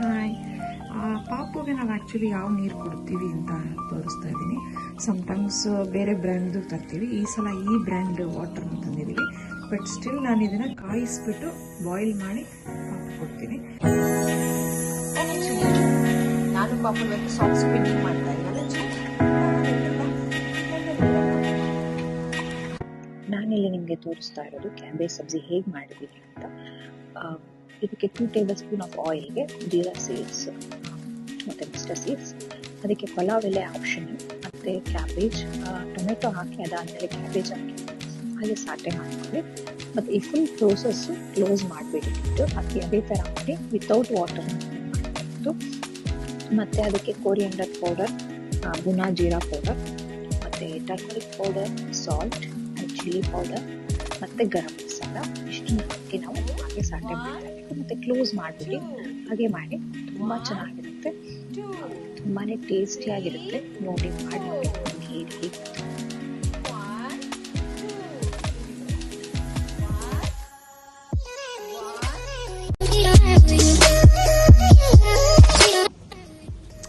Hi. ಪಾಪುಗೆ ನಾವು actually ಯಾವ ನೀರು ಕೊಡ್ತೀವಿ ಅಂತ ತೋರಿಸ್ತಾ ಇದ್ದೀನಿ. ಸಮ್ಟೈಮ್ಸ್ ಬೇರೆ ಬ್ರ್ಯಾಂಡ್ದು ತರ್ತೀವಿ. ಈ ಸಲ ಈ ಬ್ರ್ಯಾಂಡ್ ವಾಟರ್ನ ತಂದಿದ್ದೀವಿ. ಬಟ್ ಸ್ಟಿಲ್ ನಾನು ಇದನ್ನು ಕಾಯಿಸ್ಬಿಟ್ಟು ಬಾಯ್ಲ್ ಮಾಡಿ ಪಾಪು ಕೊಡ್ತೀನಿ. ನಾನು ಪಾಪು ಇವತ್ತು ಸಾಫ್ಟ್ ಸ್ಪಿನ್ನಿಂಗ್ ಮಾಡ್ತಾ ಇದ್ದೀನಿ. ನಾನಿಲ್ಲಿ ನಿಮಗೆ ತೋರಿಸ್ತಾ ಇರೋದು ಕ್ಯಾಬೇಜ್ ಸಬ್ಜಿ ಹೇಗೆ ಮಾಡಿದ್ದೀನಿ ಅಂತ. ಇದಕ್ಕೆ 2 ಟೇಬಲ್ ಸ್ಪೂನ್ ಆಫ್ ಆಯಿಲ್ಗೆ ಜೀರಾ ಸೀಡ್ಸ್ ಮತ್ತು ಮಿಸ್ಟರ್ ಸೀಡ್ಸ್, ಅದಕ್ಕೆ ಪಲಾವ್ ಎಲೆ ಆಪ್ಷನಲ್, ಮತ್ತು ಕ್ಯಾಬೇಜ್, ಟೊಮೆಟೊ ಹಾಕಿ ಅದಾದಮೇಲೆ ಕ್ಯಾಬೇಜ್ ಹಾಕಿ ಹಾಗೆ ಸಾಟೆ ಮಾಡ್ಕೊಳ್ಳಿ. ಮತ್ತು ಈ ಫುಲ್ ಪ್ರೋಸೆಸ್ಸು ಕ್ಲೋಸ್ ಮಾಡಿಬಿಟ್ಟು ಅದೇ ಥರ ಮಾಡಿ ವಿತೌಟ್ ವಾಟರ್ ಮಾಡಿಬಿಟ್ಟು, ಮತ್ತು ಅದಕ್ಕೆ ಕೊರಿಯಂಡರ್ ಪೌಡರ್, ಬುನಾ ಜೀರಾ ಪೌಡರ್, ಮತ್ತು turmeric powder, salt and chilli powder ಮತ್ತು ಗರಂ ಮಸಾಲ ಇಷ್ಟನ್ನು ಹಾಕಿ ನಾವು ಹಾಗೆ ಸಾಟೆ ಮಾಡ್ತಾ ಇದ್ದೀವಿ. ಮತ್ತು ಕ್ಲೋಸ್ ಮಾಡಿಬಿಟ್ಟು ಹಾಗೆ ಮಾಡಿ ತುಂಬ ಚೆನ್ನಾಗಿರುತ್ತೆ, ತುಂಬಾ ಟೇಸ್ಟಿಯಾಗಿರುತ್ತೆ. ನೋಡಿ ಮಾಡಿ ನೋಡಿ ಹೇಗೆ.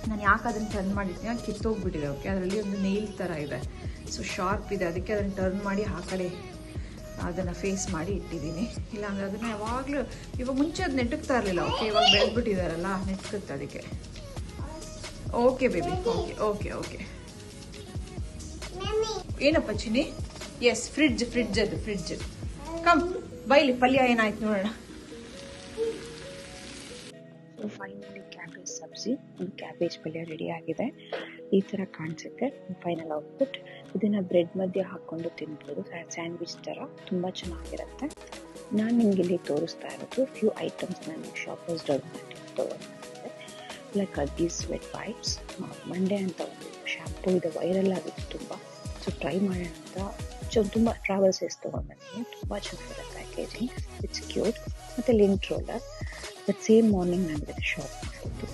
ನಾನು ಯಾಕೆ ಅದನ್ನು ಟರ್ನ್ ಮಾಡಿದ್ದೀನಿ, ಅದು ಕಿತ್ತೋಗ್ಬಿಟ್ಟಿದೆ. ಓಕೆ, ಅದರಲ್ಲಿ ಒಂದು ನೇಲ್ ಥರ ಇದೆ, ಸೊ ಶಾರ್ಪ್ ಇದೆ, ಅದಕ್ಕೆ ಅದನ್ನು ಟರ್ನ್ ಮಾಡಿ ಆ ಕಡೆ ಅದನ್ನು ಫೇಸ್ ಮಾಡಿ ಇಟ್ಟಿದ್ದೀನಿ. ಇಲ್ಲಾಂದರೆ ಅದನ್ನು ಯಾವಾಗಲೂ ಇವಾಗ ಮುಂಚೆ ಅದು ನೆಟ್ಟಗ್ತಾ ಇರಲಿಲ್ಲ. ಓಕೆ, ಇವಾಗ ಬೆಳೆದ್ಬಿಟ್ಟಿದಾರಲ್ಲ ನೆಟ್ಕುತ್ತೆ ಅದಕ್ಕೆ. Okay baby, okay okay okay. ಏನಪ್ಪ ಚಿನ್ನಿ? ಎಸ್, ಫ್ರಿಡ್ಜ್ ಅದು ಫ್ರಿಡ್ಜ್. ಕಮ್ ಬೈಲಿ, ಪಲ್ಯ ಏನಾಯ್ತು ನೋಡೋಣ. ಫೈನಲಿ ಕ್ಯಾಬೇಜ್ ಸಬ್ಜಿ, ಕ್ಯಾಬೇಜ್ ಪಲ್ಯ ರೆಡಿ ಆಗಿದೆ. ಈ ಥರ ಕಾಣಿಸುತ್ತೆ ಫೈನಲ್ ಔಟ್ಪುಟ್. ಇದನ್ನು ಬ್ರೆಡ್ ಮಧ್ಯೆ ಹಾಕ್ಕೊಂಡು ತಿನ್ಬೋದು, ಸ್ಯಾಂಡ್ವಿಚ್ ಥರ ತುಂಬ ಚೆನ್ನಾಗಿರುತ್ತೆ. ನಾನು ನಿಮಗೆ ಇಲ್ಲಿ ತೋರಿಸ್ತಾ ಇರೋದು ಫ್ಯೂ ಐಟಮ್ಸ್ ನಾನು ಶಾಪರ್ಸ್ ಡೌನ್ ಮಾಡಿ ತೊಗೊಂಡಿದ್ದೆ. ಲೈಕ್ ಅಗ್ಗೀಸ್ ವೆಟ್ ವೈಪ್ಸ್, ಮಂಡೆ ಅಂತ ಒಂದು ಶಾಂಪೂ ಇದೆ, ವೈರಲ್ ಆಗಿತ್ತು ತುಂಬ. ಸೊ ಟ್ರೈ ಮಾಡೋಣ ಅಂತ ತುಂಬ ಟ್ರಾವೆಲ್ ಸೈಜ್ ತೊಗೊಂಡಿದ್ದೀನಿ. ತುಂಬ ಚೆನ್ನಾಗಿದೆ ಪ್ಯಾಕೇಜಿಂಗ್, ಇಟ್ಸ್ ಕ್ಯೂಟ್. ಮತ್ತು lint roller, but same morning ನಾನು ಇದಕ್ಕೆ ಶಾಪ್ ಮಾಡಿದ್ದು.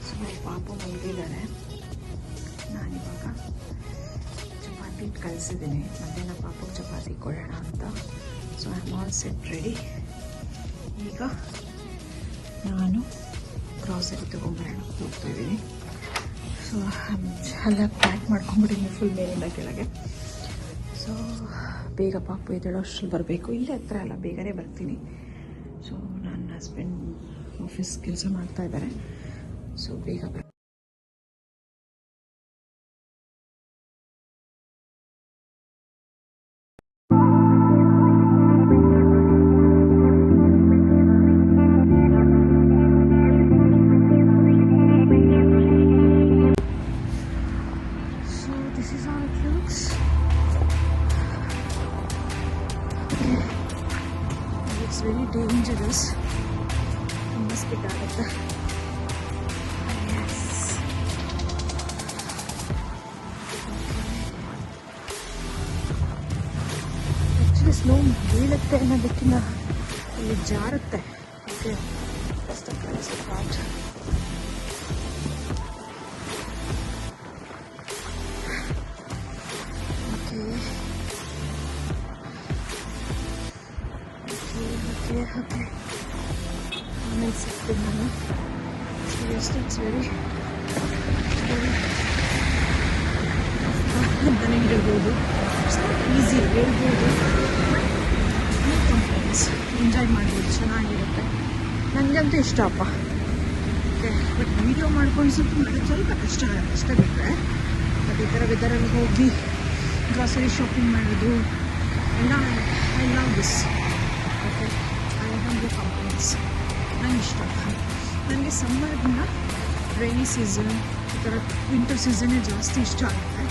ಸೊ ಪಾಪ ಮಲಗಿದ್ದಾರೆ. ನಾನಿವಾಗ ಚಪಾತಿ ಕಲಿಸಿದ್ದೀನಿ, ಮಧ್ಯಾಹ್ನ ಪಾಪಕ್ಕೆ ಚಪಾತಿ ಕೊಡೋಣ ಅಂತ. So I am all set ready. ಈಗ ನಾನು ಗ್ರಾಸರಿ ತೊಗೊಂಬರೋಣ ಹೋಗ್ತಾ ಇದ್ದೀನಿ. ಸೊ ಎಲ್ಲ ಪ್ಯಾಕ್ ಮಾಡ್ಕೊಂಡ್ಬಿಟ್ಟಿದ್ದೀನಿ ಫುಲ್ ಮೇಲಿಂದ ಕೆಳಗೆ. ಸೊ ಬೇಗ ಪಾಪು ಎದ್ದೇಳೋಷ್ಟ್ರಲ್ಲಿ ಬರಬೇಕು. ಇಲ್ಲೇ ಹತ್ರ ಅಲ್ಲ, ಬೇಗನೆ ಬರ್ತೀನಿ. ಸೊ ನನ್ನ ಹಸ್ಬೆಂಡ್ ಆಫೀಸ್ ಕೆಲಸ ಮಾಡ್ತಾ ಇದ್ದಾರೆ, ಸೊ ಬೇಗ ಬರ. So this is how it looks. It's very dangerous. Mosquito ಆಗುತ್ತೆ. Yes. Actually ಸ್ನೋ ಬೀಳುತ್ತೆ ಅನ್ನೋದಕ್ಕಿಂತ ಇಲ್ಲಿ ಜಾರುತ್ತೆ. Okay, first of all it's part. Okay. ಆಮೇಲೆ ಸಿಗ್ತೀನಿ ನಾನು. Seriously, it's very ಅಂತಾನೆ ಹೇಳ್ಬೋದು. ಈಸಿ ಹೇಳ್ಬೋದು. No complaints. ಎಂಜಾಯ್ ಮಾಡ್ಬೋದು, ಚೆನ್ನಾಗಿರುತ್ತೆ. ನನಗಂತೂ ಇಷ್ಟಪ್ಪ. ಓಕೆ, ಬಟ್ ವೀಡಿಯೋ ಮಾಡ್ಕೊಂಡು ಸ್ವಲ್ಪ ಕಷ್ಟ ಆಗುತ್ತೆ ಅಷ್ಟೇ. ಬಿಟ್ಟರೆ ಮತ್ತು ಈ ಥರ ವೆದರಲ್ಲಿ ಹೋಗಿ ಗ್ರಾಸರಿ ಶಾಪಿಂಗ್ ಮಾಡೋದು ಎಲ್ಲ I love this. Okay, I have no complaints. ನಂಗೆ ಇಷ್ಟ. ನನಗೆ ಸಮ್ಮರ್ಗಿಂತ ರೈನಿ ಸೀಸನ್, ಈ ಥರ ವಿಂಟರ್ ಸೀಸನ್ನೇ ಜಾಸ್ತಿ ಇಷ್ಟ ಆಗುತ್ತೆ.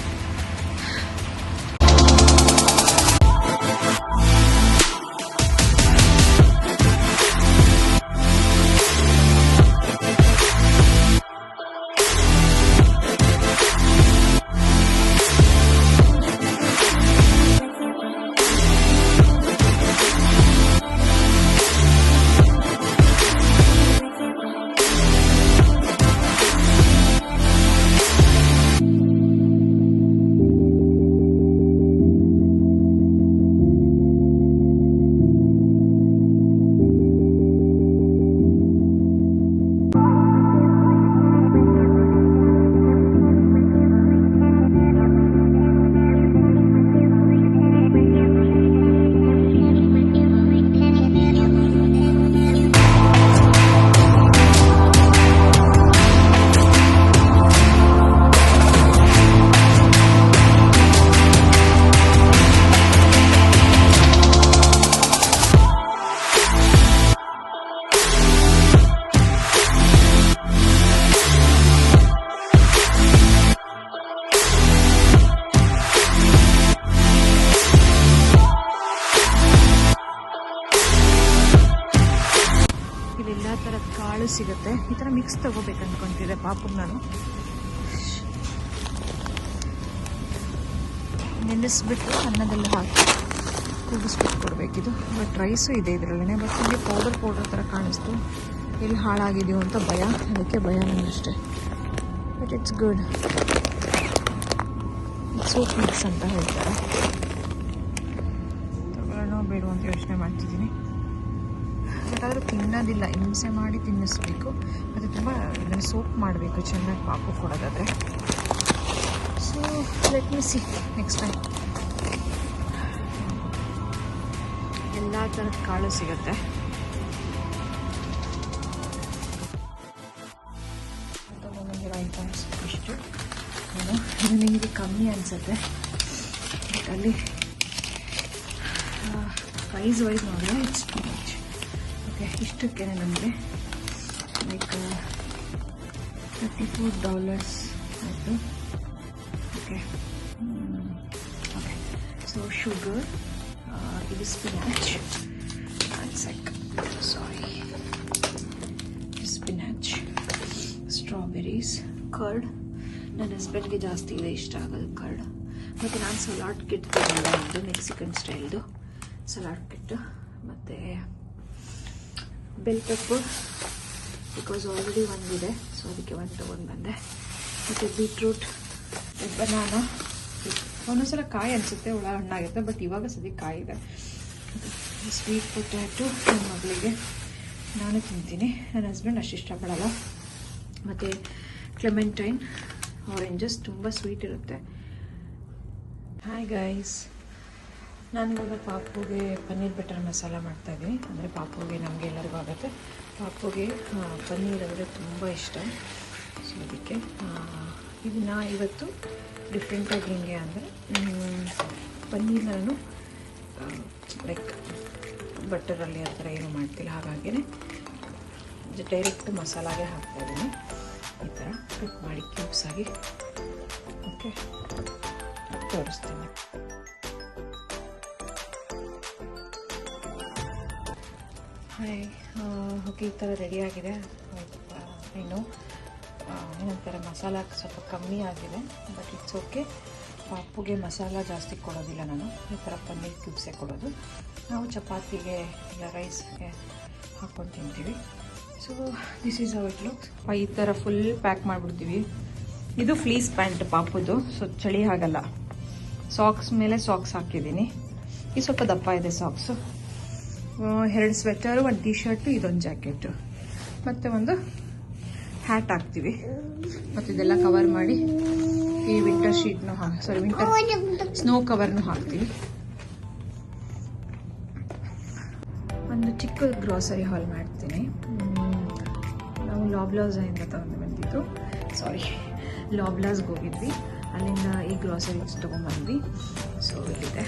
ಸಿಗುತ್ತೆ. ಈ ಥರ ಮಿಕ್ಸ್ ತೊಗೋಬೇಕು ಅಂದ್ಕೊತಿದ್ದೆ ಪಾಪುಗೆ ನಾನು. ನೆನೆಸ್ಬಿಟ್ಟು ಅನ್ನದಲ್ಲಿ ಹಾಕಿ ಕೂಗಿಸ್ಬಿಟ್ಟು ಕೊಡಬೇಕಿದು. ಬಟ್ ರೈಸು ಇದೆ ಇದರಲ್ಲೇ. ಬಟ್ ನಿಮಗೆ ಪೌಡರ್ ಥರ ಕಾಣಿಸ್ತು. ಎಲ್ಲಿ ಹಾಳಾಗಿದೆಯೋ ಅಂತ ಭಯ, ಅದಕ್ಕೆ ಭಯ ನನಗಷ್ಟೇ. But it's good. Soup mix ಅಂತ ಹೇಳ್ತಾರೆ. ತಗೊಳ್ಳೋಣ ಬೇಡ ಅಂತ ಯೋಚನೆ ಮಾಡ್ತಿದ್ದೀನಿ. ಬಟ್ ಆದರೂ ತಿನ್ನೋದಿಲ್ಲ, ಹಿಂಸೆ ಮಾಡಿ ತಿನ್ನಿಸ್ಬೇಕು. ಮತ್ತು ತುಂಬ ಇದನ್ನು ಸೋಪ್ ಮಾಡಬೇಕು ಚೆನ್ನಾಗಿ ಪಾಪು ಕೊಡೋದಾದರೆ. So let me see next time. ಎಲ್ಲ ಥರದ ಕಾಳು ಸಿಗುತ್ತೆ. ತಗೊಂಡಿರೋ ಐಟಮ್ಸ್ ಇಷ್ಟು. ಇದು ನಿಮಗೆ ಕಮ್ಮಿ ಅನಿಸುತ್ತೆ, ಬಟ್ ಅಲ್ಲಿ ಪ್ರೈಸ್ ವೈಸ್ ನೋಡಿದ್ರೆ ಇಟ್ಸ್ ಟು ಮಚ್. ಓಕೆ, ಇಷ್ಟಕ್ಕೆ ನಮಗೆ ಲೈಕ್ $34 ಆಯಿತು. Okay okay. ಸೊ ಶುಗರ್, ಇದು ಸ್ಪಿನಾಚ್, ಸ್ಪಿನಾಚ್, ಸ್ಟ್ರಾಬೆರೀಸ್, ಕರ್ಡ್. ನನ್ನ ಹಸ್ಬೆಂಡ್ಗೆ ಜಾಸ್ತಿ ಇದೆ ಇಷ್ಟ ಆಗೋದು ಕರ್ಡ್. ಮತ್ತು ನಾನು ಸಲಾಡ್ ಕಿಟ್ ತಗೊಂಡೆ, ಒಂದು ಮೆಕ್ಸಿಕನ್ ಸ್ಟೈಲ್ದು ಸಲಾಡ್ ಕಿಟ್. ಮತ್ತು ಬೆಲ್ ಪೆಪ್ಪರ್, ಬಿಕಾಸ್ ಆಲ್ರೆಡಿ ಒಂದಿದೆ, ಸೊ ಅದಕ್ಕೆ ಒಂದು ತೊಗೊಂಡು ಬಂದೆ. ಮತ್ತು ಬೀಟ್ರೂಟ್, ಬನಾನ. ಒಂದೊಂದ್ಸಲ ಕಾಯಿ ಅನಿಸುತ್ತೆ, ಒಳ ಹಣ್ಣಾಗಿರುತ್ತೆ, ಬಟ್ ಇವಾಗ ಸದ್ಯಕ್ಕೆ ಕಾಯಿ ಇದೆ. ಸ್ವೀಟ್ ಪೊಟ್ಯಾಟೊ ನನ್ನ ಮಗಳಿಗೆ, ನಾನು ತಿಂತೀನಿ, ನನ್ನ ಹಸ್ಬೆಂಡ್ ಅಷ್ಟು ಇಷ್ಟಪಡಲ್ಲ. ಮತ್ತು ಕ್ಲೆಮೆಂಟೈನ್, ಆರೆಂಜಸ್, ತುಂಬ ಸ್ವೀಟ್ ಇರುತ್ತೆ. ಹಾಯ್ ಗೈಸ್, ನಾನು ಇವಾಗ ಪಾಪುಗೆ ಪನ್ನೀರ್ ಬಟರ್ ಮಸಾಲ ಮಾಡ್ತಾಯಿದ್ದೀನಿ. ಅಂದರೆ ಪಾಪುಗೆ, ನಮಗೆ ಎಲ್ಲರಿಗೂ ಆಗುತ್ತೆ. ಪಾಪುಗೆ ಪನ್ನೀರ್ ಅಂದರೆ ತುಂಬ ಇಷ್ಟ. ಸೊ ಅದಕ್ಕೆ ಇದನ್ನು ಇವತ್ತು ಡಿಫ್ರೆಂಟಾಗಿ ಹೆಂಗೆ ಅಂದರೆ, ಪನ್ನೀರ್ನ ನಾನು ಲೈಕ್ ಬಟರಲ್ಲಿ ಆ ಥರ ಏನು ಮಾಡ್ತಿಲ್ಲ, ಹಾಗಾಗಿಯೇ ಡೈರೆಕ್ಟ್ ಮಸಾಲಾಗೆ ಹಾಕ್ತಾಯಿದ್ದೀನಿ. ಈ ಥರ ಕಟ್ ಮಾಡಿ ಕ್ಯೂಬ್ಸ್ ಆಗಿ. ಓಕೆ, ತೋರಿಸ್ತೀನಿ. ಹಾಯ್, ಓಕೆ, ಈ ಥರ ರೆಡಿಯಾಗಿದೆ. ಏನಂತಾರೆ, ಮಸಾಲ ಸ್ವಲ್ಪ ಕಮ್ಮಿ ಆಗಿದೆ, ಬಟ್ ಇಟ್ಸ್ ಓಕೆ. ಪಾಪುಗೆ ಮಸಾಲ ಜಾಸ್ತಿ ಕೊಡೋದಿಲ್ಲ ನಾನು, ಈ ಥರ ಪನ್ನೀರ್ ಕ್ಯೂಬ್ಸೇ ಕೊಡೋದು. ನಾವು ಚಪಾತಿಗೆ ಇಲ್ಲ ರೈಸ್ಗೆ ಹಾಕ್ಕೊಂಡು ತಿಂತೀವಿ. So this is how it looks. ಈ ಥರ ಫುಲ್ ಪ್ಯಾಕ್ ಮಾಡಿಬಿಡ್ತೀವಿ. ಇದು ಫ್ಲೀಸ್ ಪ್ಯಾಂಟ್ ಪಾಪುದು, ಸೊ ಚಳಿ ಆಗಲ್ಲ. ಸಾಕ್ಸ್ ಮೇಲೆ ಸಾಕ್ಸ್ ಹಾಕಿದ್ದೀನಿ. ಇದು ಸ್ವಲ್ಪ ದಪ್ಪ ಇದೆ ಸಾಕ್ಸು. 2 ಸ್ವೆಟರು, 1 ಟೀ ಶರ್ಟು, ಇದೊಂದು ಜಾಕೆಟು, ಮತ್ತು ಒಂದು ಹ್ಯಾಟ್ ಹಾಕ್ತೀವಿ. ಮತ್ತು ಇದೆಲ್ಲ ಕವರ್ ಮಾಡಿ ಈ ವಿಂಟರ್ ಶೀಟ್ನು ವಿಂಟರ್ ಸ್ನೋ ಕವರ್ನು ಹಾಕ್ತೀವಿ. ಒಂದು ಚಿಕ್ಕ ಗ್ರಾಸರಿ ಹಾಲ್ ಮಾಡ್ತೀನಿ. ನಾವು ಲಾಬ್ಲಾಸ್ನಿಂದ ತಗೊಂಡು ಬಂದಿದ್ದು, ಲಾಬ್ಲಾಸ್ಗೆ ಹೋಗಿದ್ವಿ, ಅಲ್ಲಿಂದ ಈ ಗ್ರಾಸರೀಸ್ ತೊಗೊಂಡ್ಬಂದ್ವಿ. ಸೊ ಇಲ್ಲಿದೆ.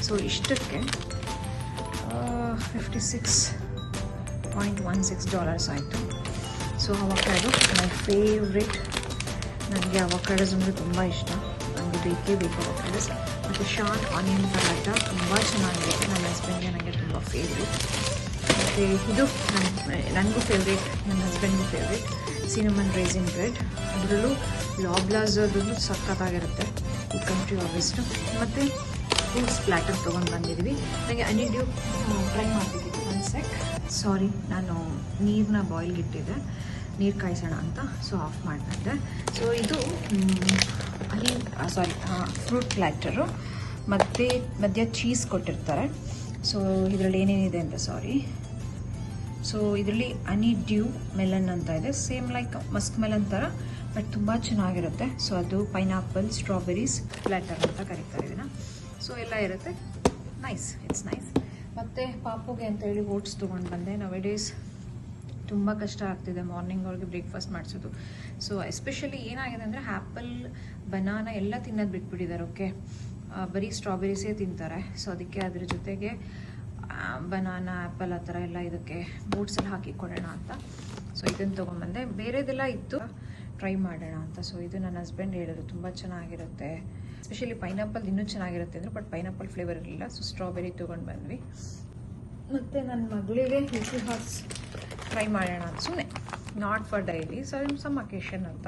ಸೊ ಇಷ್ಟಕ್ಕೆ $56.16 ಆಯಿತು. So avocado my favourite. ನನಗೆ ಅವಕಾಡೋಸ್ ಅಂದರೆ ತುಂಬ ಇಷ್ಟ. ನನಗೆ ಬೇಕೇ ಬೇಕು ಅವಕಾಡೋಸ್. ಮತ್ತು ಶಾರ್ಟ್ ಆನಿಯನ್ ಪರಾಟ ತುಂಬ ಚೆನ್ನಾಗಿರುತ್ತೆ. ನನ್ನ ಹಸ್ಬೆಂಡ್ಗೆ ನನಗೆ ತುಂಬ ಫೇವ್ರೇಟ್. ಮತ್ತು ಇದು ನನಗೂ ಫೇವ್ರೇಟ್, ನನ್ನ ಹಸ್ಬೆಂಡ್ಗೂ ಫೇವ್ರೇಟ್, ಸಿನಮನ್ ರೈಸಿನ್ ಬ್ರೆಡ್. ಅದರಲ್ಲೂ ಲಾಬ್ಲಾಸ್ ಅದೊಂದು ಸಖತ್ತಾಗಿರುತ್ತೆ, ಈ ಕಂಟ್ರಿ ಆಬ್ವಿಯಸ್ಟು. ಮತ್ತು ಫ್ರೂಟ್ಸ್ ಪ್ಲ್ಯಾಟರ್ ತೊಗೊಂಡು ಬಂದಿದ್ವಿ. ನನಗೆ ಹನಿಡ್ಯೂ ಟ್ರೈ ಮಾಡಬೇಕಿತ್ತು. ಸಾರಿ, ನಾನು ನೀರನ್ನ ಬಾಯ್ಲ್ಗೆ ಇಟ್ಟಿದ್ದೆ, ನೀರು ಕಾಯಿಸೋಣ ಅಂತ. ಸೊ ಆಫ್ ಮಾಡಿದೆ. ಸೊ ಇದು ಫ್ರೂಟ್ ಪ್ಲ್ಯಾಟರು, ಮತ್ತು ಮಧ್ಯ ಚೀಸ್ ಕೊಟ್ಟಿರ್ತಾರೆ. ಸೊ ಇದರಲ್ಲಿ ಏನೇನಿದೆ ಅಂತ ಸೊ ಇದರಲ್ಲಿ ಹನಿ ಡ್ಯೂ ಮೆಲನ್ ಅಂತ ಇದೆ, ಸೇಮ್ ಲೈಕ್ ಮಸ್ಕ್ ಮೆಲನ್ ಥರ, ಬಟ್ ತುಂಬ ಚೆನ್ನಾಗಿರುತ್ತೆ. ಸೊ ಅದು ಪೈನಾಪಲ್, ಸ್ಟ್ರಾಬೆರೀಸ್ ಪ್ಲ್ಯಾಟರ್ ಅಂತ ಕರೀತಾರೆ ಇದನ್ನು. ಸೊ ಎಲ್ಲ ಇರುತ್ತೆ. It's nice. ಮತ್ತು ಪಾಪುಗೆ ಅಂತೇಳಿ ಓಟ್ಸ್ ತೊಗೊಂಡು ಬಂದೆ. ನವೇಡೇಸ್ ತುಂಬ ಕಷ್ಟ ಆಗ್ತಿದೆ ಮಾರ್ನಿಂಗ್ ಅವ್ರಿಗೆ ಬ್ರೇಕ್ಫಾಸ್ಟ್ ಮಾಡಿಸೋದು. ಸೊ ಎಸ್ಪೆಷಲಿ ಏನಾಗಿದೆ ಅಂದರೆ ಆ್ಯಪಲ್, ಬನಾನಾ ಎಲ್ಲ ತಿನ್ನೋದು ಬಿಟ್ಬಿಟ್ಟಿದ್ದಾರೆ. ಓಕೆ, ಬರೀ ಸ್ಟ್ರಾಬೆರೀಸೇ ತಿಂತಾರೆ. ಸೊ ಅದಕ್ಕೆ ಅದ್ರ ಜೊತೆಗೆ ಬನಾನಾ, ಆ್ಯಪಲ್ ಆ ಥರ ಎಲ್ಲ ಇದಕ್ಕೆ ಓಟ್ಸಲ್ಲಿ ಹಾಕಿ ಕೊಡೋಣ ಅಂತ. ಸೊ ಇದನ್ನು ತೊಗೊಂಬಂದೆ. ಬೇರೆದೆಲ್ಲ ಇತ್ತು, ಟ್ರೈ ಮಾಡೋಣ ಅಂತ. ಸೊ ಇದು ನನ್ನ ಹಸ್ಬೆಂಡ್ ಹೇಳಿದ್ರು ತುಂಬ ಚೆನ್ನಾಗಿರುತ್ತೆ, ಎಸ್ಪೆಷಲಿ ಪೈನಾಪಲ್ ಇನ್ನೂ ಚೆನ್ನಾಗಿರುತ್ತೆ ಅಂದರು. ಬಟ್ ಪೈನಾಪಲ್ ಫ್ಲೇವರ್ ಇರಲಿಲ್ಲ. ಸೊ ಸ್ಟ್ರಾಬೆರಿ ತೊಗೊಂಡು ಬಂದ್ವಿ. ಮತ್ತು ನನ್ನ ಮಗಳಿಗೆ ಲಿಟಲ್ ಹಾರ್ಟ್ಸ್ ಟ್ರೈ ಮಾಡೋಣ ಅಂತ ಸುಮ್ಮನೆ not for daily, so some occasion ಅಂತ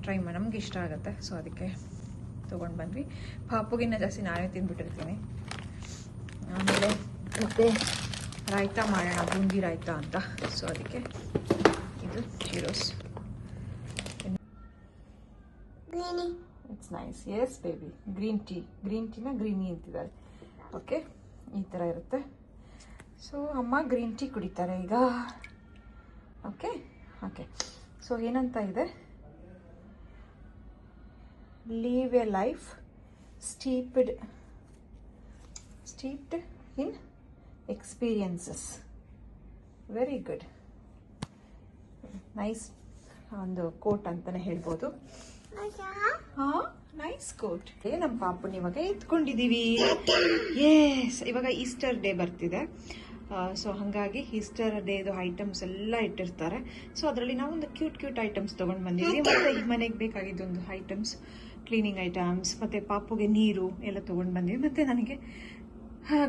ಟ್ರೈ ಮಾಡಿ, ನಮ್ಗೆ ಇಷ್ಟ ಆಗುತ್ತೆ. ಸೊ ಅದಕ್ಕೆ ತೊಗೊಂಡು ಬಂದ್ವಿ. ಪಾಪುಗಿನ್ನ ಜಾಸ್ತಿ ನಾನೇ ತಿಂದ್ಬಿಟ್ಟಿರ್ತೀನಿ. ಆಮೇಲೆ ಮತ್ತೆ ರಾಯ್ತ ಮಾಡೋಣ, ಬೂಂದಿ ರಾಯ್ತ ಅಂತ. ಸೊ ಅದಕ್ಕೆ ಇದು Cheerios. It's nice. Yes baby, green ಟೀನ ಗ್ರೀನಿ ಅಂತಿದ್ದಾರೆ. ಓಕೆ, ಈ ಥರ ಇರುತ್ತೆ. ಸೊ ಅಮ್ಮ ಗ್ರೀನ್ ಟೀ ಕುಡಿತಾರೆ ಈಗ. Okay okay. ಸೊ ಏನಂತ ಇದೆ, live a life steeped in experiences. Very good, nice ಒಂದು ಕೋಟ್ ಅಂತಲೇ ಹೇಳ್ಬೋದು. ಹಾಂ, ನೈಸ್ ಕೋಟ್. ನಮ್ಮ ಪಾಪುನ ಇವಾಗ ಎತ್ಕೊಂಡಿದ್ದೀವಿ. ಎಸ್, ಇವಾಗ ಈಸ್ಟರ್ ಡೇ ಬರ್ತಿದೆ. ಸೊ ಹಾಗಾಗಿ ಈಸ್ಟರ್ ಡೇದು ಐಟಮ್ಸ್ ಎಲ್ಲ ಇಟ್ಟಿರ್ತಾರೆ. ಸೊ ಅದರಲ್ಲಿ ನಾವು ಒಂದು ಕ್ಯೂಟ್ ಐಟಮ್ಸ್ ತೊಗೊಂಡು ಬಂದಿದ್ದೀವಿ. ಮತ್ತು ಈ ಮನೆಗೆ ಬೇಕಾಗಿದ್ದೊಂದು ಐಟಮ್ಸ್, ಕ್ಲೀನಿಂಗ್ ಐಟಮ್ಸ್, ಮತ್ತು ಪಾಪುಗೆ ನೀರು ಎಲ್ಲ ತೊಗೊಂಡು ಬಂದಿದ್ವಿ. ಮತ್ತು ನನಗೆ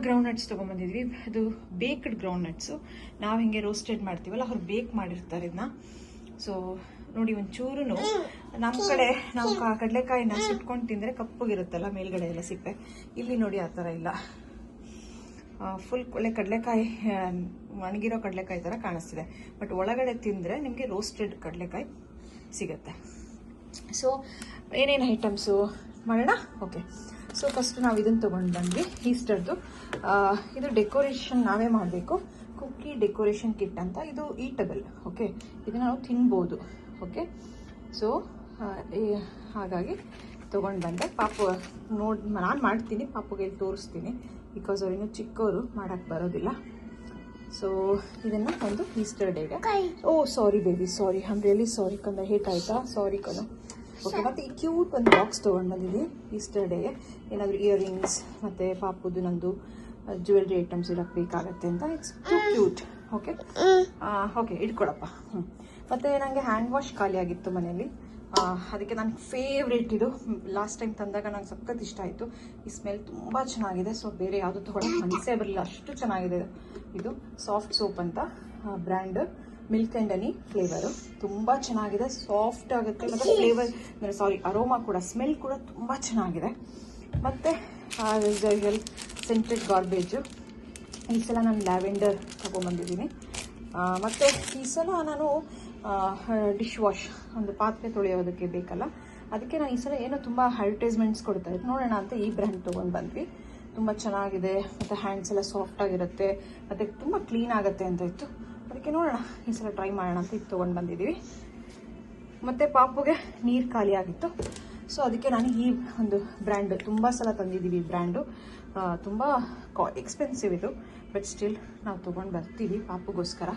ಗ್ರೌಂಡ್ ನಟ್ಸ್ ತೊಗೊಂಡ್ಬಂದಿದ್ವಿ. ಅದು ಬೇಕ್ಡ್ ಗ್ರೌಂಡ್ ನಟ್ಸು. ನಾವು ಹಿಂಗೆ ರೋಸ್ಟೆಡ್ ಮಾಡ್ತೀವಲ್ಲ, ಅವ್ರು ಬೇಕ್ ಮಾಡಿರ್ತಾರೆ ಇದನ್ನ. ಸೊ ನೋಡಿ, ಒಂಚೂರು ನಮ್ಮ ಕಡೆ ನಾವು ಕಡಲೆಕಾಯಿನ ಸುಟ್ಕೊಂಡು ತಿಂದರೆ ಕಪ್ಪಗಿರುತ್ತಲ್ಲ ಮೇಲ್ಗಡೆ ಎಲ್ಲ ಸಿಪ್ಪೆ. ಇಲ್ಲಿ ನೋಡಿ ಆ ಥರ ಇಲ್ಲ, ಫುಲ್ ಒಳ್ಳೆ ಕಡಲೆಕಾಯಿ, ಒಣಗಿರೋ ಕಡಲೆಕಾಯಿ ಥರ ಕಾಣಿಸ್ತಿದೆ. ಬಟ್ ಒಳಗಡೆ ತಿಂದರೆ ನಿಮಗೆ ರೋಸ್ಟೆಡ್ ಕಡಲೆಕಾಯಿ ಸಿಗುತ್ತೆ. ಸೊ ಏನೇನು ಐಟಮ್ಸು ಮಾಡೋಣ. ಓಕೆ, ಸೊ ಫಸ್ಟ್ ನಾವು ಇದನ್ನು ತೊಗೊಂಡು ಬಂದ್ವಿ, ಈಸ್ಟರ್ದು. ಇದು ಡೆಕೋರೇಷನ್ ನಾವೇ ಮಾಡಬೇಕು, ಕುಕ್ಕಿ ಡೆಕೋರೇಷನ್ ಕಿಟ್ ಅಂತ. ಇದು ಈಟಬಲ್. ಓಕೆ, ಇದನ್ನು ನಾವು ತಿನ್ಬೋದು. ಓಕೆ, ಸೊ ಹಾಗಾಗಿ ತೊಗೊಂಡು ಬಂದೆ. ಪಾಪು ನಾನು ಮಾಡ್ತೀನಿ, ಪಾಪುಗೆ ಇಲ್ಲಿ ತೋರಿಸ್ತೀನಿ, ಬಿಕಾಸ್ ಅವ್ರಿನ್ನೂ ಚಿಕ್ಕವರು, ಮಾಡೋಕ್ಕೆ ಬರೋದಿಲ್ಲ. ಸೊ ಇದನ್ನು ಒಂದು ಈಸ್ಟರ್ ಡೇಗೆ. Oh sorry baby, sorry, I am really sorry ಕಂದ, ಹೇಟ್ ಆಯಿತಾ? ಸಾರಿ ಕಣ. ಓಕೆ, ಮತ್ತು ಈ ಕ್ಯೂಟ್ ಒಂದು ಬಾಕ್ಸ್ ತೊಗೊಂಡು ಬಂದಿದ್ದೀನಿ ಈಸ್ಟರ್ ಡೇಗೆ. ಏನಾದರೂ ಇಯರಿಂಗ್ಸ್ ಮತ್ತು ಪಾಪುದು ನಂದು ಜ್ಯುವೆಲ್ರಿ ಐಟಮ್ಸ್ ಇರೋಕ್ಕೆ ಬೇಕಾಗತ್ತೆ ಅಂತ. It's too cute. Okay okay, ಇಟ್ಕೊಳಪ್ಪ. ಮತ್ತು ನನಗೆ ಹ್ಯಾಂಡ್ ವಾಶ್ ಖಾಲಿ ಆಗಿತ್ತು ಮನೆಯಲ್ಲಿ. ಅದಕ್ಕೆ ನನ್ನ ಫೇವ್ರೇಟ್ ಇದು. ಲಾಸ್ಟ್ ಟೈಮ್ ತಂದಾಗ ನಂಗೆ ಸಖತ್ ಇಷ್ಟ ಆಯಿತು. ಈ ಸ್ಮೆಲ್ ತುಂಬ ಚೆನ್ನಾಗಿದೆ. ಸೊ ಬೇರೆ ಯಾವುದು ತೊಗೊಳಕ್ಕೆ ಮನಸ್ಸೇ ಬರಲಿಲ್ಲ, ಅಷ್ಟು ಚೆನ್ನಾಗಿದೆ. ಇದು ಸಾಫ್ಟ್ ಸೋಪ್ ಅಂತ brand, milk and honey flavour. ತುಂಬ ಚೆನ್ನಾಗಿದೆ, ಸಾಫ್ಟ್ ಆಗುತ್ತೆ. ಮತ್ತು ಫ್ಲೇವರ್ ಅರೋಮಾ ಕೂಡ, ಸ್ಮೆಲ್ ಕೂಡ ತುಂಬ ಚೆನ್ನಾಗಿದೆ. ಮತ್ತು ಸೆಂಟೆಡ್ ಗಾರ್ಬೇಜು. ಈ ಸಲ ನಾನು ಲ್ಯಾವೆಂಡರ್ ತೊಗೊಂಬಂದಿದ್ದೀನಿ. ಮತ್ತು ಈ ಸಲ ನಾನು ಡಿಶ್ ವಾಶ್, ಒಂದು ಪಾತ್ರೆ ತೊಳೆಯೋದಕ್ಕೆ ಬೇಕಲ್ಲ, ಅದಕ್ಕೆ ನಾನು ಈ ಸಲ ಏನೋ ತುಂಬ ಅಡ್ವರ್ಟೈಸ್ಮೆಂಟ್ಸ್ ಕೊಡ್ತಾ ಇತ್ತು, ನೋಡೋಣ ಅಂತ ಈ ಬ್ರ್ಯಾಂಡ್ ತೊಗೊಂಡು ಬಂದ್ವಿ. ತುಂಬ ಚೆನ್ನಾಗಿದೆ, ಮತ್ತು ಹ್ಯಾಂಡ್ಸ್ ಎಲ್ಲ ಸಾಫ್ಟಾಗಿರುತ್ತೆ, ಮತ್ತು ತುಂಬ ಕ್ಲೀನ್ ಆಗುತ್ತೆ ಅಂತ ಇತ್ತು. ಅದಕ್ಕೆ ನೋಡೋಣ, ಈ ಸಲ ಟ್ರೈ ಮಾಡೋಣ ಅಂತ ಇದು ತೊಗೊಂಡು ಬಂದಿದ್ದೀವಿ. ಮತ್ತು ಪಾಪುಗೆ ನೀರು ಖಾಲಿ ಆಗಿತ್ತು. ಸೊ ಅದಕ್ಕೆ ನಾನು ಈ ಒಂದು ಬ್ರ್ಯಾಂಡು ತುಂಬ ಸಲ ತಂದಿದ್ದೀವಿ. ಈ ಬ್ರ್ಯಾಂಡು ತುಂಬ ಎಕ್ಸ್ಪೆನ್ಸಿವ್ ಇದು, ಬಟ್ ಸ್ಟಿಲ್ ನಾವು ತೊಗೊಂಡು ಬರ್ತೀವಿ ಪಾಪುಗೋಸ್ಕರ.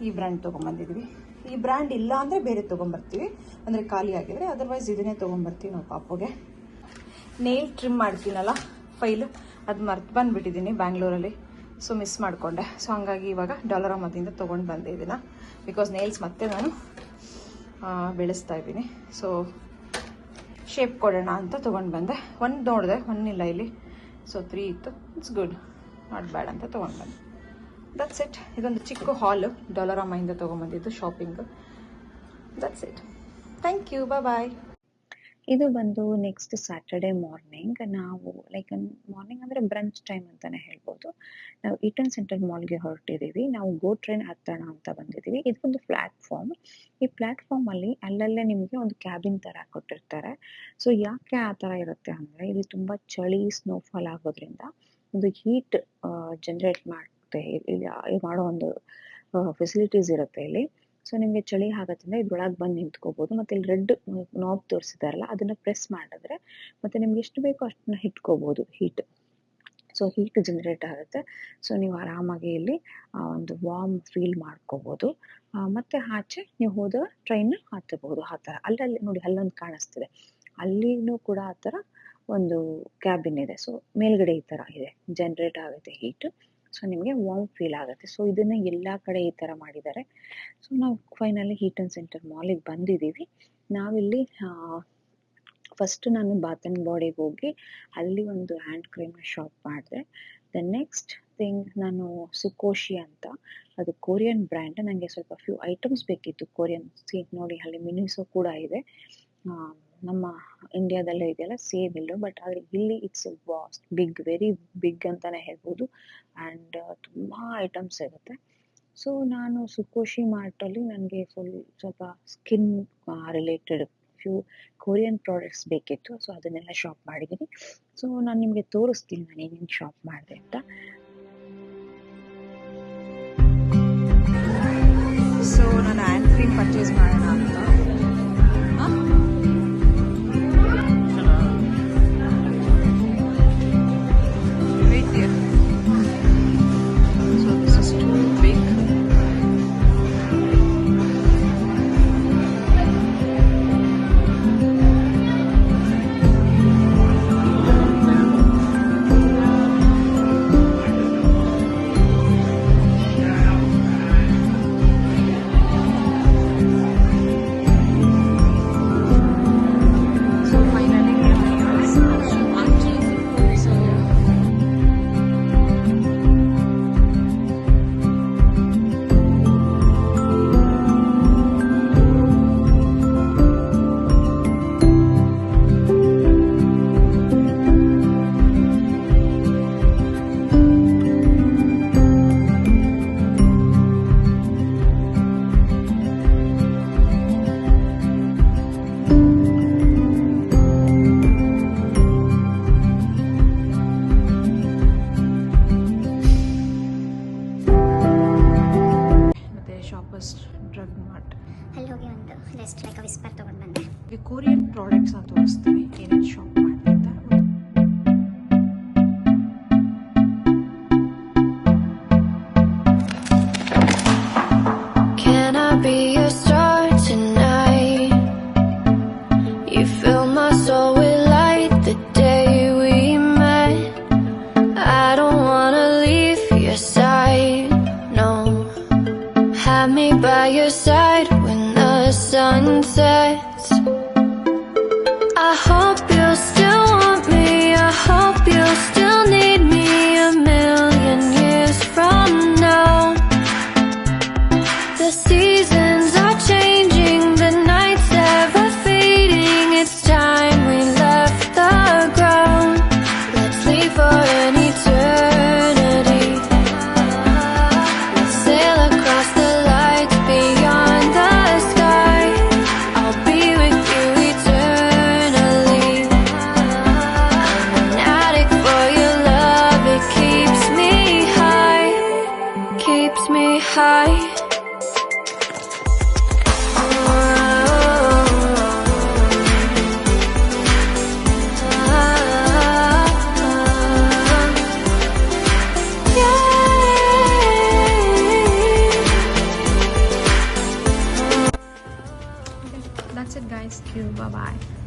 ಈ ಬ್ರ್ಯಾಂಡ್ ತೊಗೊಂಬಂದಿದ್ದೀವಿ. ಈ ಬ್ರ್ಯಾಂಡ್ ಇಲ್ಲ ಅಂದರೆ ಬೇರೆ ತೊಗೊಂಬರ್ತೀವಿ, ಅಂದರೆ ಖಾಲಿ ಆಗಿದ್ರೆ. ಅದರ್ವೈಸ್ ಇದನ್ನೇ ತೊಗೊಂಬರ್ತೀವಿ ನಾವು ಪಾಪುಗೆ. ನೇಲ್ ಟ್ರಿಮ್ ಮಾಡ್ತೀನಲ್ಲ ಫೈಲು, ಅದು ಮರ್ತು ಬಂದುಬಿಟ್ಟಿದ್ದೀನಿ ಬ್ಯಾಂಗ್ಳೂರಲ್ಲಿ. ಸೊ ಮಿಸ್ ಮಾಡಿಕೊಂಡೆ. ಸೊ ಹಂಗಾಗಿ ಇವಾಗ ಡಾಲರಾಮದಿಂದ ತೊಗೊಂಡು ಬಂದೆ ಇದನ್ನು, ಬಿಕಾಸ್ ನೇಲ್ಸ್ ಮತ್ತೆ ನಾನು ಬೆಳೆಸ್ತಾ ಇದ್ದೀನಿ. ಸೊ ಶೇಪ್ ಕೊಡೋಣ ಅಂತ ತೊಗೊಂಡು ಬಂದೆ. ಒಂದು ನೋಡಿದೆ, ಒಂದಿಲ್ಲ ಇಲ್ಲಿ. ಸೊ 3 ಇತ್ತು. ಇಟ್ಸ್ ಗುಡ್, ನಾಟ್ ಬ್ಯಾಡ್ ಅಂತ ತೊಗೊಂಡು ಬಂದೆ. That's it. ಇದೊಂದು ಚಿಕ್ಕ ಹಾಲು ಡಾಲರಾಮದಿಂದ ತೊಗೊಂಬಂದಿದ್ದು shopping. That's it. Thank you, bye. ಇದು ಬಂದು ನೆಕ್ಸ್ಟ್ ಸ್ಯಾಟರ್ಡೆ ಮಾರ್ನಿಂಗ್. ನಾವು ಮಾರ್ನಿಂಗ್ ಅಂದರೆ ಬ್ರಂಚ್ ಟೈಮ್ ಅಂತಲೇ ಹೇಳ್ಬೋದು. ನಾವು ಈಟನ್ ಸೆಂಟರ್ ಮಾಲ್ಗೆ ಹೊರಟಿದ್ದೀವಿ. ನಾವು ಗೋ ಟ್ರೈನ್ ಹತ್ತೋಣ ಅಂತ ಬಂದಿದ್ದೀವಿ. ಇದೊಂದು ಪ್ಲ್ಯಾಟ್ಫಾರ್ಮ್. ಈ ಪ್ಲ್ಯಾಟ್ಫಾರ್ಮಲ್ಲಿ ಅಲ್ಲಲ್ಲೇ ನಿಮಗೆ ಒಂದು ಕ್ಯಾಬಿನ್ ಥರ ಕೊಟ್ಟಿರ್ತಾರೆ. ಸೊ ಯಾಕೆ ಆ ಥರ ಇರುತ್ತೆ ಅಂದರೆ, ಇಲ್ಲಿ ತುಂಬ ಚಳಿ, ಸ್ನೋಫಾಲ್ ಆಗೋದ್ರಿಂದ ಒಂದು ಹೀಟ್ ಜನ್ರೇಟ್ ಮಾಡುತ್ತೆ. ಇಲ್ಲಿ ಮಾಡೋ ಒಂದು ಫೆಸಿಲಿಟೀಸ್ ಇರುತ್ತೆ ಇಲ್ಲಿ. ಸೊ ನಿಮಗೆ ಚಳಿ ಆಗೋದ್ರಿಂದ ಇದ್ರೊಳಗೆ ಬಂದು ನಿಂತ್ಕೋಬೋದು. ಮತ್ತು ಇಲ್ಲಿ ರೆಡ್ ನಾಬ್ ತೋರಿಸಿದಾರಲ್ಲ, ಅದನ್ನು ಪ್ರೆಸ್ ಮಾಡಿದ್ರೆ ಮತ್ತು ನಿಮ್ಗೆ ಎಷ್ಟು ಬೇಕೋ ಅಷ್ಟನ್ನ ಇಟ್ಕೋಬೋದು ಹೀಟ್. ಸೊ ಹೀಟ್ ಜನರೇಟ್ ಆಗುತ್ತೆ. ಸೊ ನೀವು ಆರಾಮಾಗಿ ಇಲ್ಲಿ ಒಂದು ವಾರ್ಮ್ ಫೀಲ್ ಮಾಡ್ಕೋಬೋದು. ಮತ್ತು ಆಚೆ ನೀವು ಹೋದ ಟ್ರೈನ್ ಹತ್ತಬಹುದು. ಆ ಥರ ಅಲ್ಲಲ್ಲಿ ನೋಡಿ, ಅಲ್ಲೊಂದು ಕಾಣಿಸ್ತಿದೆ, ಅಲ್ಲಿನೂ ಕೂಡ ಆ ಥರ ಒಂದು ಕ್ಯಾಬಿನ್ ಇದೆ. ಸೊ ಮೇಲ್ಗಡೆ ಈ ಥರ ಇದೆ, ಜನರೇಟ್ ಆಗುತ್ತೆ ಹೀಟ್. ಸೊ ನಿಮಗೆ ವಾರ್ಮ್ ಫೀಲ್ ಆಗುತ್ತೆ. ಸೊ ಇದನ್ನು ಎಲ್ಲ ಕಡೆ ಈ ಥರ ಮಾಡಿದ್ದಾರೆ. ಸೊ ನಾವು ಫೈನಲಿ ಈಟನ್ ಸೆಂಟರ್ ಮಾಲಿಗೆ ಬಂದಿದ್ದೀವಿ. ನಾವಿಲ್ಲಿ ಫಸ್ಟ್ ನಾನು ಬಾತ್ ಆ್ಯಂಡ್ ಬಾಡಿಗೆ ಹೋಗಿ ಅಲ್ಲಿ ಒಂದು ಹ್ಯಾಂಡ್ ಕ್ರೀಮ್ನ ಶಾಪ್ ಮಾಡಿದೆ. ದ ನೆಕ್ಸ್ಟ್ ಥಿಂಗ್, ನಾನು ಸುಕೋಶಿ ಅಂತ, ಅದು ಕೊರಿಯನ್ ಬ್ರ್ಯಾಂಡ್. ನನಗೆ ಸ್ವಲ್ಪ ಫ್ಯೂ ಐಟಮ್ಸ್ ಬೇಕಿತ್ತು ಕೊರಿಯನ್. ನೋಡಿ ಅಲ್ಲಿ ಮಿನಿಸೋ ಕೂಡ ಇದೆ. ನಮ್ಮ ಇಂಡಿಯಾದಲ್ಲೇ ಇದೆಯಲ್ಲ ಸೇಮ್ ಇಲ್ಲೂ, ಬಟ್ ಆದರೆ ಇಲ್ಲಿ it's vast big, very big ಅಂತಾನೆ ಹೇಳ್ಬೋದು. ಆ್ಯಂಡ್ ತುಂಬ ಐಟಮ್ಸ್ ಇರುತ್ತೆ. ಸೊ ನಾನು ಸುಕೋಶಿ ಮಾರ್ಟಲ್ಲಿ ನನಗೆ ಸ್ವಲ್ಪ skin related few Korean products ಬೇಕಿತ್ತು. ಸೊ ಅದನ್ನೆಲ್ಲ ಶಾಪ್ ಮಾಡಿದ್ದೀನಿ. ಸೊ ನಾನು ನಿಮಗೆ ತೋರಿಸ್ತೀನಿ ನಾನು ಏನೇನು ಶಾಪ್ ಮಾಡಿದೆ ಅಂತ. ಸೊ ನಾನು ಹ್ಯಾಂಡ್ ಕ್ರೀಮ್ ಪರ್ಚೇಸ್ ಮಾಡೋಣ ಅಂತ. ಡ್ರಗ್ ಮಾರ್ಟ್ ಅಲ್ಲಿ ಹೋಗಿ ಒಂದು ಜಸ್ಟ್ ಲೈಕ್ ವಿಸ್ಪರ್ ತೊಗೊಂಡು ಬಂದೆ. ಕೊರಿಯನ್ ಪ್ರಾಡಕ್ಟ್ಸ್ ಅಂತ ತೋರಿಸ್ತೀನಿ ಏನೇನು ಶಾಪ್ ಮಾಡಿದೆ ಅಂತ. Can I be your star tonight? You fill my soul with light the day we met. I don't wanna leave your side, no. Have me by your side when the sun sets. I hope you'll still want me. I hope you'll still need me a million years from now. The seasons are changing, the nights ever fading. It's time we left the ground. Let's leave for an eternity. Let's sail across the lights beyond the sky. I'll be with you eternally. I'm an addict for your love. It keeps me high, keeps me high. That's it guys. Bye bye.